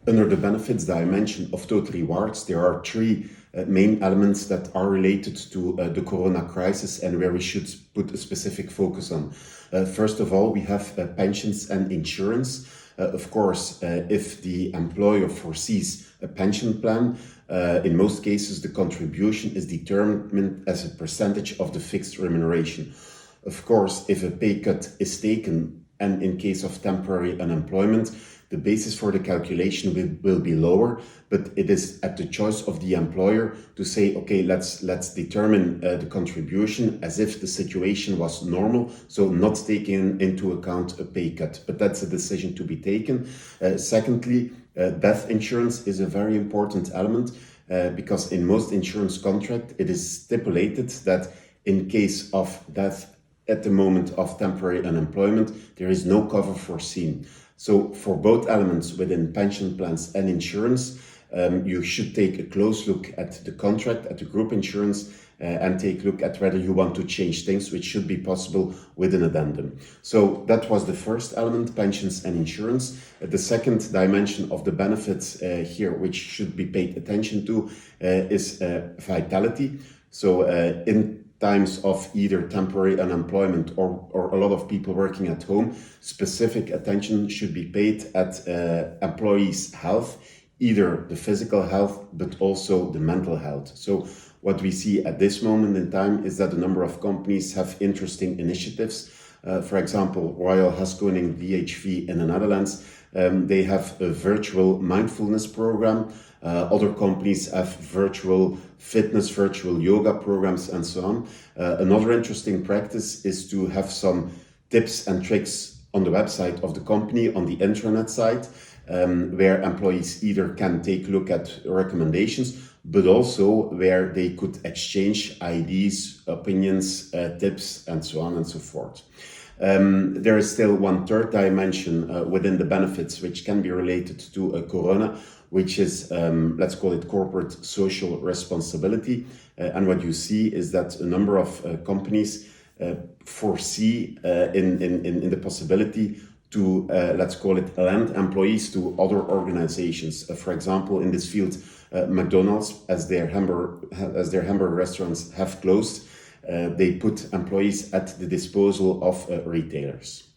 Under the benefits dimension of total rewards, there are three main elements that are related to the corona crisis and where we should put a specific focus on. First of all, we have pensions and insurance. Of course, if the employer foresees a pension plan, in most cases the contribution is determined as a percentage of the fixed remuneration. Of course, if a pay cut is taken and in case of temporary unemployment, the basis for the calculation will be lower, but it is at the choice of the employer to say, okay, let's determine the contribution as if the situation was normal, so not taking into account a pay cut, but that's a decision to be taken. Secondly, death insurance is a very important element because in most insurance contracts it is stipulated that in case of death at the moment of temporary unemployment, there is no cover foreseen. So for both elements within pension plans and insurance, you should take a close look at the contract, at the group insurance, and take a look at whether you want to change things, which should be possible with an addendum. So that was the first element, pensions and insurance. The second dimension of the benefits here, which should be paid attention to, is vitality. So in times of either temporary unemployment or a lot of people working at home, specific attention should be paid at employees' health, either the physical health, but also the mental health. So what we see at this moment in time is that a number of companies have interesting initiatives. For example, Royal Haskoning VHV in the Netherlands, they have a virtual mindfulness program. Other companies have virtual fitness, virtual yoga programs, and so on. Another interesting practice is to have some tips and tricks on the website of the company, on the intranet site, where employees either can take a look at recommendations, but also where they could exchange ideas, opinions, tips, and so on and so forth. There is still one third dimension within the benefits which can be related to Corona, which is, let's call it corporate social responsibility. And what you see is that a number of companies foresee in the possibility to, let's call it, lend employees to other organizations. For example, in this field, McDonald's, as their hamburger restaurants have closed, they put employees at the disposal of retailers.